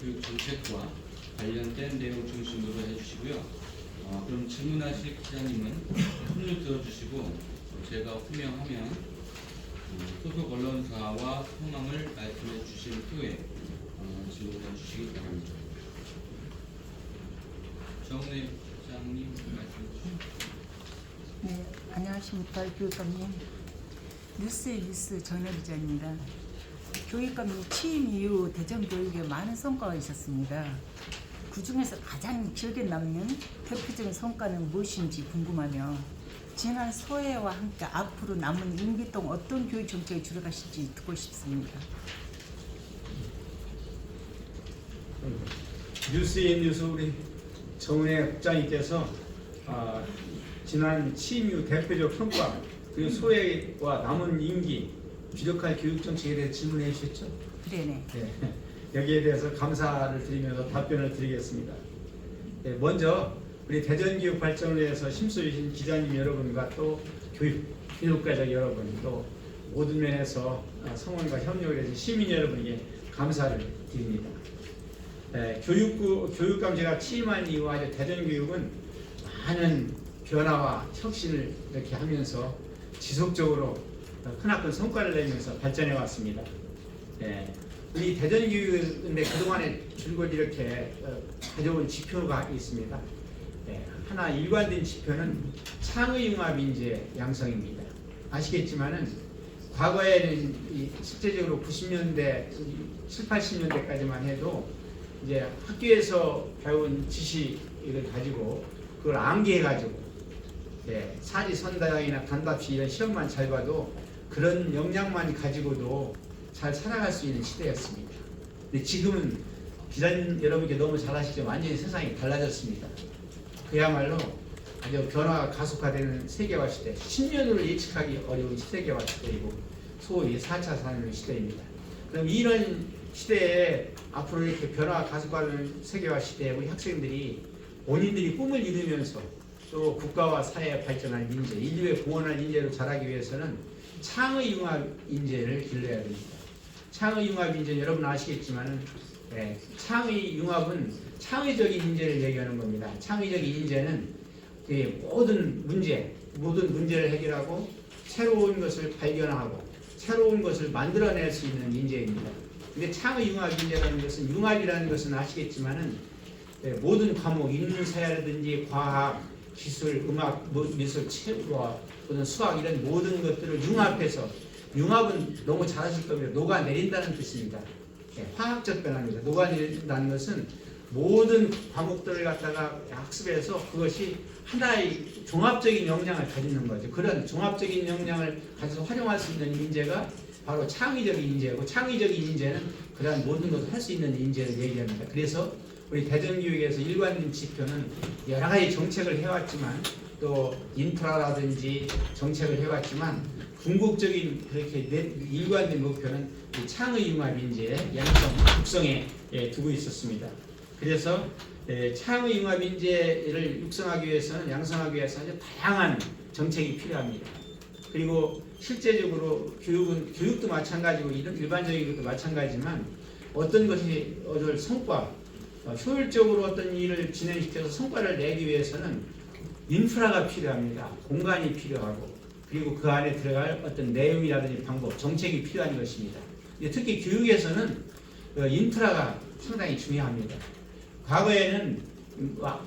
교육 정책과 관련된 내용 중심으로 해주시고요. 그럼 질문하실 기자님은 손을 들어주시고 제가 호명하면 소속 언론사와 성함을 말씀해 주신 후에 질문해 주시기 바랍니다. 정은혜 부장님 말씀해 주시죠. 네, 안녕하십니까 교육감님. 뉴스 전혜기자입니다. 교육감님 취임 이후 대전교육에 많은 성과가 있었습니다. 그 중에서 가장 기억에 남는 대표적인 성과는 무엇인지 궁금하며 지난 소회와 함께 앞으로 남은 임기 동안 어떤 교육 정책을 줄여가실지 듣고 싶습니다. 뉴스 우리 정은혜 국장님께서 지난 취임 이후 대표적 성과 그리고 소회와 남은 임기 주력할 교육 정책에 대해 질문해 주셨죠? 네네. 네. 여기에 대해서 감사를 드리면서 답변을 드리겠습니다. 네, 먼저 우리 대전교육 발전을 위해서 힘써주신 기자님 여러분과 또 교육가족 여러분 또 모든 면에서 성원과 협력을 해주신 시민 여러분에게 감사를 드립니다. 네, 교육감 제가 취임한 이후 아주 대전교육은 많은 변화와 혁신을 이렇게 하면서 지속적으로 크나큰 성과를 내면서 발전해 왔습니다. 네, 우리 대전교육인데 그동안에 줄곧 이렇게 가져온 지표가 있습니다. 네, 하나 일관된 지표는 창의융합인재 양성입니다. 아시겠지만은 과거에는 실제적으로 90년대, 7, 80년대까지만 해도 이제 학교에서 배운 지식을 가지고 그걸 암기해가지고 사지선다형이나 단답시 이런 시험만 잘 봐도 그런 역량만 가지고도 잘 살아갈 수 있는 시대였습니다. 근데 지금은 기자님 여러분께 너무 잘 아시죠? 완전히 세상이 달라졌습니다. 그야말로 아주 변화가 가속화되는 세계화 시대, 10년으로 예측하기 어려운 세계화 시대이고 소위 4차 산업 시대입니다. 그럼 이런 시대에 앞으로 이렇게 변화가 가속화되는 세계화 시대에 우리 학생들이 본인들이 꿈을 이루면서 또 국가와 사회에 발전할 인재, 인류에 공헌할 인재로 자라기 위해서는 창의융합 인재를 길러야 됩니다. 창의융합 인재 여러분 아시겠지만은 창의융합은 창의적인 인재를 얘기하는 겁니다. 창의적인 인재는 모든 문제를 해결하고 새로운 것을 발견하고 새로운 것을 만들어낼 수 있는 인재입니다. 근데 창의융합 인재라는 것은 융합이라는 것은 아시겠지만은 모든 과목, 인문사회라든지 과학, 기술, 음악, 미술, 체육과 수학 이런 모든 것들을 융합해서 융합은 너무 잘 아실 겁니다. 녹아내린다는 뜻입니다. 화학적 변화입니다. 녹아내린다는 것은 모든 과목들을 갖다가 학습해서 그것이 하나의 종합적인 역량을 가지는 거죠. 그런 종합적인 역량을 가져서 활용할 수 있는 인재가 바로 창의적인 인재고 창의적인 인재는 그러한 모든 것을 할 수 있는 인재를 얘기합니다. 그래서 우리 대전교육에서 일관된 지표는 여러 가지 정책을 해왔지만 또 인프라라든지 정책을 해왔지만 궁극적인 그렇게 일관된 목표는 창의융합 인재의 양성, 육성에 두고 있었습니다. 그래서 창의융합 인재를 육성하기 위해서는 양성하기 위해서 아주 다양한 정책이 필요합니다. 그리고 실제적으로 교육도 마찬가지고 이런 일반적인 것도 마찬가지지만 어떤 것이 어떤 성과, 효율적으로 어떤 일을 진행시켜서 성과를 내기 위해서는 인프라가 필요합니다. 공간이 필요하고 그리고 그 안에 들어갈 어떤 내용이라든지 방법, 정책이 필요한 것입니다. 특히 교육에서는 인프라가 상당히 중요합니다. 과거에는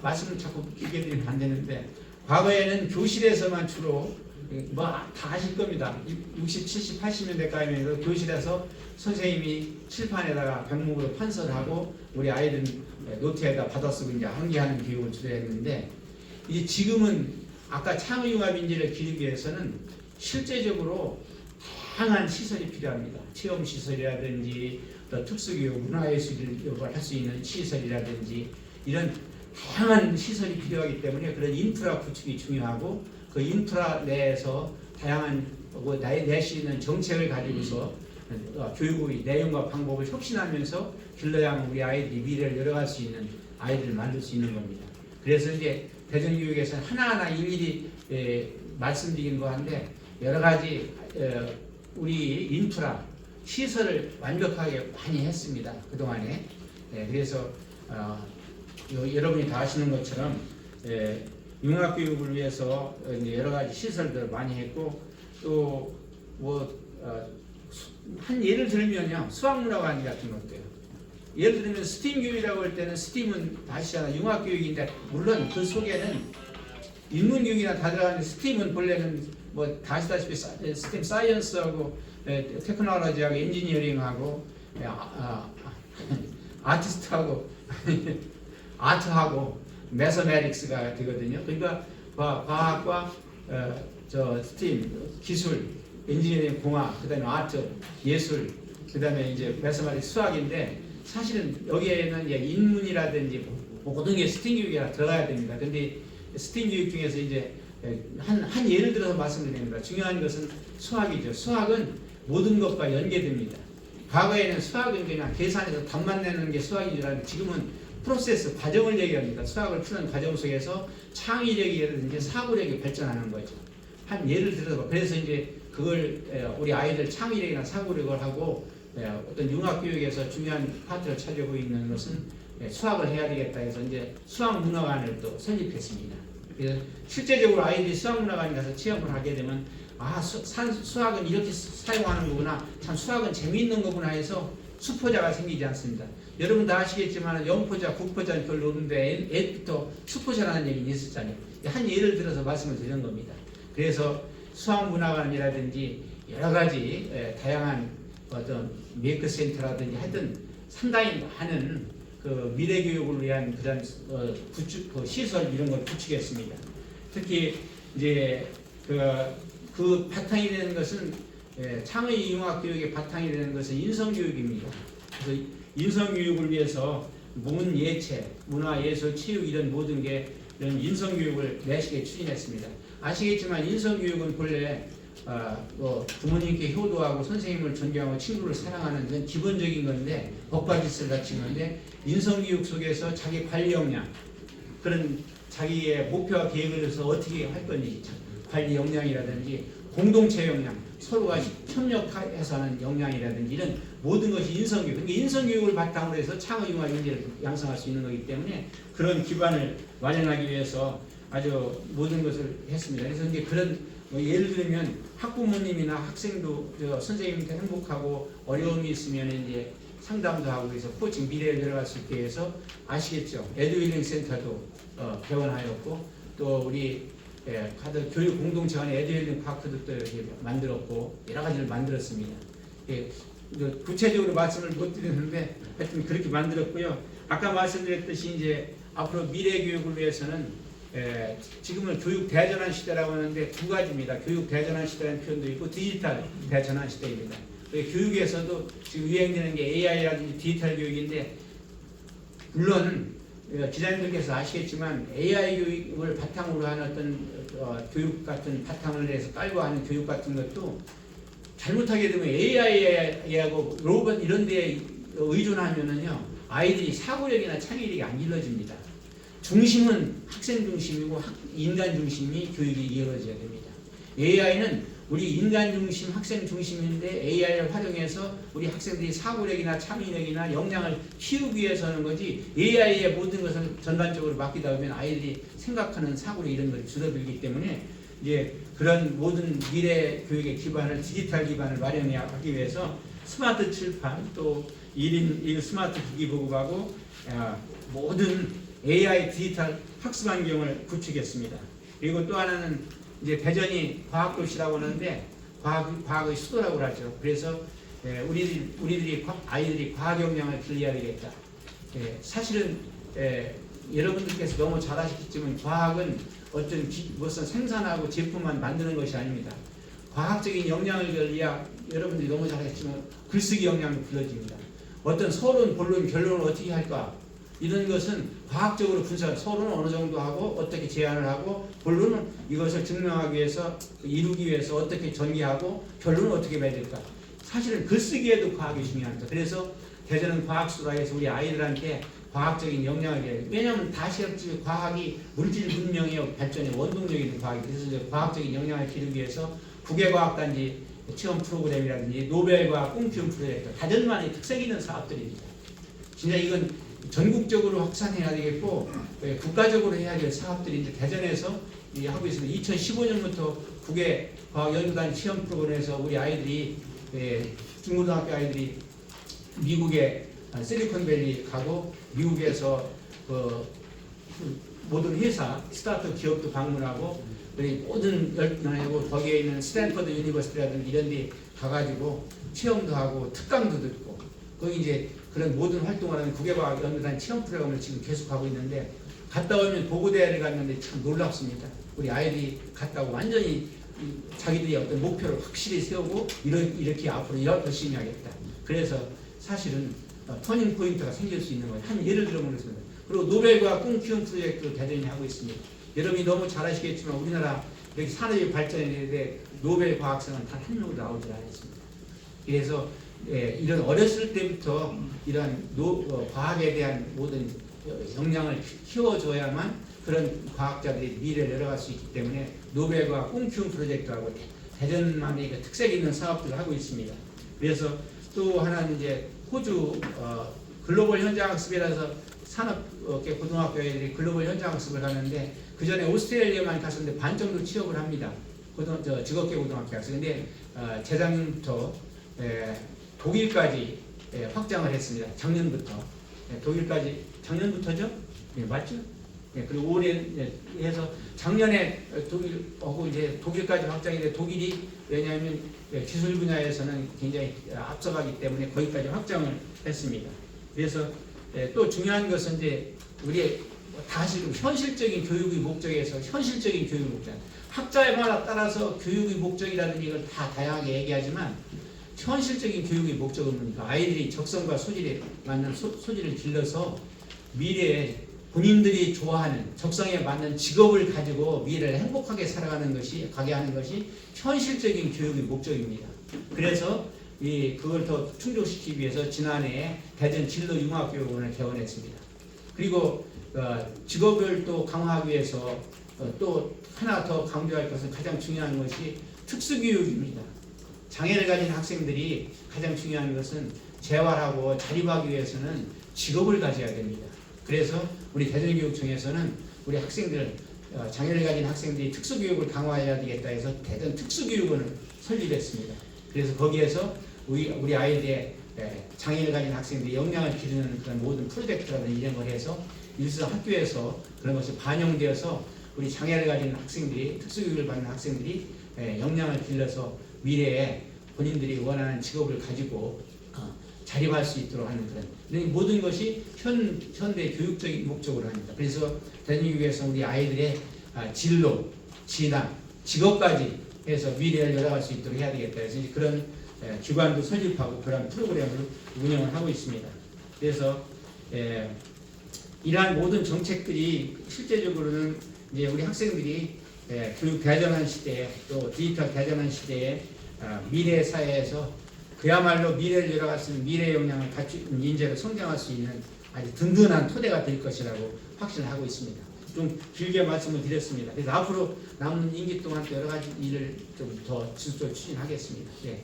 말씀을 자꾸 길게 드리면 안 되는데 과거에는 교실에서만 주로 다 아실 겁니다. 60, 70, 80년대까지는 교실에서 선생님이 칠판에다가 병목으로 판서하고 우리 아이들은 노트에다 받아쓰고 이제 암기하는 교육을 주로 했는데 이제 지금은 아까 창의융합 인재를 기르기 위해서는 실제적으로 다양한 시설이 필요합니다. 체험 시설이라든지 또 특수교육, 문화예술을 할 수 있는 시설이라든지 이런 다양한 시설이 필요하기 때문에 그런 인프라 구축이 중요하고 그 인프라 내에서 다양한 낼 수 있는 정책을 가지고서 교육의 내용과 방법을 혁신하면서 길러야 하면 우리 아이들이 미래를 열어갈 수 있는 아이들을 만들 수 있는 겁니다. 그래서 이제 대전교육에서는 하나하나 일일이 말씀드리는 거 한데 여러 가지 우리 인프라 시설을 완벽하게 많이 했습니다. 그동안에 그래서 여러분이 다 아시는 것처럼 융합교육을 위해서 이제 여러 가지 시설들을 많이 했고 또 한 예를 들면요 수학문화관 같은 것도요. 예를 들면 스팀 교육이라고 할 때는 스팀은 아시잖아요. 융합교육인데 물론 그 속에는 인문교육이나 다 들어가는데 스팀은 본래는 뭐 다 아시다시피 스팀 사이언스하고 테크놀로지하고 엔지니어링하고 아티스트하고 아트하고 매서메릭스가 되거든요. 그러니까 과학과 저 스팀 기술, 엔지니어링, 공학, 그다음에 아트, 예술, 그다음에 이제 매서메릭스 수학인데 사실은 여기에는 이제 인문이라든지 모든 게 스팀 교육에 들어가야 됩니다. 근데 스팀 교육 중에서 이제 한 예를 들어서 말씀드립니다. 중요한 것은 수학이죠. 수학은 모든 것과 연계됩니다. 과거에는 수학은 그냥 계산해서 답만 내는 게 수학인 줄 알았는데 지금은 프로세스, 과정을 얘기합니다. 수학을 푸는 과정 속에서 창의력이라든지 사고력이 발전하는 거죠. 한 예를 들어서 그래서 이제 그걸 우리 아이들 창의력이나 사고력을 하고 어떤 융합교육에서 중요한 파트를 차지하고 있는 것은 수학을 해야 되겠다 해서 이제 수학문화관을 또 설립했습니다. 그래서 실제적으로 아이들이 수학문화관에 가서 체험을 하게 되면 수학은 이렇게 사용하는 거구나, 참 수학은 재미있는 거구나 해서 수포자가 생기지 않습니다. 여러분 다 아시겠지만 0포자, 9포자는 별로 없는데 애부터 수포자라는 얘기는 있었잖아요. 한 예를 들어서 말씀을 드린 겁니다. 그래서 수학문화관이라든지 여러 가지 다양한 어떤 메이크센터라든지 하여튼 상당히 많은 그 미래교육을 위한 그런 시설 이런 걸 구축했습니다. 특히 이제 그 바탕이 되는 것은 창의융합교육의 바탕이 되는 것은 인성교육입니다. 그래서 인성교육을 위해서 문예체, 문화예술, 체육 이런 모든 게 이런 인성교육을 매시게 추진했습니다. 아시겠지만 인성교육은 본래 부모님께 효도하고 선생님을 존경하고 친구를 사랑하는 건 기본적인 건데 법과 질서를 갖춘 건데 인성교육 속에서 자기 관리 역량 그런 자기의 목표와 계획을 해서 어떻게 할 건지 관리 역량이라든지 공동체 역량 서로가 협력해서 하는 역량이라든지 이런 모든 것이 인성교육. 그러니까 인성교육을 바탕으로 해서 창의융합 인재를 양성할 수 있는 거기 때문에 그런 기반을 마련하기 위해서 아주 모든 것을 했습니다. 그래서 이제 그런 예를 들면 학부모님이나 학생도 선생님도 행복하고 어려움이 있으면 이제 상담도 하고 그래서 코칭 미래에 들어갈 수 있게 해서 아시겠죠? 에듀힐링 센터도 개원하였고 또 우리 다들 교육 공동체 안에 에듀힐링 파크도 이렇게 만들었고 여러 가지를 만들었습니다. 구체적으로 말씀을 못 드리는데 하여튼 그렇게 만들었고요. 아까 말씀드렸듯이 이제 앞으로 미래 교육을 위해서는 지금은 교육 대전환 시대라고 하는데 두 가지입니다. 교육 대전환 시대라는 표현도 있고 디지털 대전환 시대입니다. 교육에서도 지금 유행되는 게 AI라든지 디지털 교육인데 물론 기자님들께서 아시겠지만 AI 교육을 바탕으로 하는 어떤 교육 같은 바탕을 해서 깔고 하는 교육 같은 것도 잘못하게 되면 AI하고 로봇 이런 데에 의존하면은요 아이들이 사고력이나 창의력이 안 길러집니다. 중심은 학생 중심이고 인간 중심이 교육이 이루어져야 됩니다. AI는 우리 인간 중심, 학생 중심인데 AI를 활용해서 우리 학생들이 사고력이나 창의력이나 역량을 키우기 위해서 하는 거지 AI의 모든 것을 전반적으로 맡기다 보면 아이들이 생각하는 사고력 이런 것이 줄어들기 때문에 이제 그런 모든 미래 교육의 기반을 디지털 기반을 마련하기 위해서 스마트 칠판 또 1인 1 스마트 기기 보급하고 모든 AI 디지털 학습 환경을 구축했습니다. 그리고 또 하나는 이제 대전이 과학도시라고 하는데 과학의 수도라고 하죠. 그래서 우리들이 아이들이 과학 역량을 길러야 되겠다. 사실은 여러분들께서 너무 잘 아시겠지만 과학은 어떤 무슨 생산하고 제품만 만드는 것이 아닙니다. 과학적인 역량을 길러야 여러분들이 너무 잘 아시겠지만 글쓰기 역량이 길러집니다. 어떤 서론, 본론, 결론을 어떻게 할까? 이런 것은 과학적으로 분석, 서론은 어느 정도 하고 어떻게 제안을 하고 본론은 이것을 증명하기 위해서 이루기 위해서 어떻게 전개하고 결론은 어떻게 맺을까. 사실은 글쓰기에도 과학이 중요합니다. 그래서 대전은 과학수다에서 우리 아이들한테 과학적인 역량을 해야 돼요. 왜냐하면 다시었지 과학이 물질 문명의 발전의 원동력이 과학이 그래서 이제 과학적인 역량을 기르기 위해서 진짜 이건 전국적으로 확산해야 되겠고 국가적으로 해야 될 사업들이 이제 대전에서 하고 있습니다. 2015년부터 국외 과학연구단 시험 프로그램에서 우리 아이들이 중고등학교 아이들이 미국의 실리콘밸리 가고 미국에서 모든 회사 스타트업 기업도 방문하고 모든 열나고 거기에 있는 스탠퍼드 유니버시티라든지 이런 데 가가지고 체험도 하고 특강도 듣고 거기 이제 그런 모든 활동을 하는 국외과학연구단 체험 프로그램을 지금 계속하고 있는데 갔다 오면 보고대회를 갔는데 참 놀랍습니다. 우리 아이들이 갔다 오고 완전히 자기들이 어떤 목표를 확실히 세우고 이렇게 앞으로 열심히 하겠다. 그래서 사실은 터닝 포인트가 생길 수 있는 거예요. 한 예를 들어보겠습니다. 그리고 노벨과학 꿈 키움 프로젝트를 대전이 하고 있습니다. 여러분이 너무 잘 아시겠지만 우리나라 이렇게 산업이 발전했는데 노벨 과학상은 단 한 명도 나오지 않았습니다. 그래서 이런 어렸을 때부터 이런 과학에 대한 모든 역량을 키워줘야만 그런 과학자들이 미래를 열어갈 수 있기 때문에 노벨과학 꿈 키움 프로젝트하고 대전만의 특색 있는 사업들을 하고 있습니다. 그래서 또 하나는 이제 호주 글로벌 현장학습이라서 산업계 고등학교 애들이 글로벌 현장학습을 가는데 그 전에 오스트레일리아만 갔었는데 반 정도 취업을 합니다. 직업계 고등학교 학생. 근데 재작년부터 독일까지 확장을 했습니다. 작년부터 독일까지 작년부터죠? 맞죠? 그리고 올해 해서 작년에 독일하고 이제 독일까지 확장인데 독일이 왜냐하면 기술 분야에서는 굉장히 앞서가기 때문에 거기까지 확장을 했습니다. 그래서 또 중요한 것은 이제 우리 다시 현실적인 교육의 목적에서 현실적인 교육의 목적. 학자마다 따라서 교육의 목적이라는 이걸 다 다양하게 얘기하지만 현실적인 교육의 목적은 뭡니까? 아이들이 적성과 소질에 맞는 소질을 길러서 미래에 본인들이 좋아하는 적성에 맞는 직업을 가지고 미래를 행복하게 살아가는 것이 가게 하는 것이 현실적인 교육의 목적입니다. 그래서 그걸 더 충족시키기 위해서 지난해에 대전 진로융합교육원을 개원했습니다. 그리고 직업을 또 강화하기 위해서 또 하나 더 강조할 것은 가장 중요한 것이 특수교육입니다. 장애를 가진 학생들이 가장 중요한 것은 재활하고 자립하기 위해서는 직업을 가져야 됩니다. 그래서 우리 대전교육청에서는 우리 학생들 장애를 가진 학생들이 특수교육을 강화해야 되겠다 해서 대전 특수교육원을 설립했습니다. 그래서 거기에서 우리 아이들의 장애를 가진 학생들이 역량을 기르는 그런 모든 프로젝트라든지 이런 걸 해서 일선 학교에서 그런 것이 반영되어서 우리 장애를 가진 학생들이 특수교육을 받는 학생들이 역량을 길러서 미래에 본인들이 원하는 직업을 가지고 자립할 수 있도록 하는 그런 모든 것이 현대 교육적인 목적으로 합니다. 그래서 대전교육에서 우리 아이들의 진로, 진학, 직업까지 해서 미래를 열어갈 수 있도록 해야 되겠다 해서 그런 기관도 설립하고 그런 프로그램을 운영을 하고 있습니다. 그래서 이러한 모든 정책들이 실제적으로는 이제 우리 학생들이 교육 대전환 시대에 또 디지털 대전환 시대에 미래 사회에서 그야말로 미래를 열어갈 수 있는 미래 역량을 갖춘 인재로 성장할 수 있는 아주 든든한 토대가 될 것이라고 확신을 하고 있습니다. 좀 길게 말씀을 드렸습니다. 그래서 앞으로 남은 임기 동안 여러 가지 일을 좀 더 지속적으로 추진하겠습니다. 네.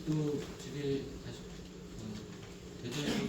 또 저기 대전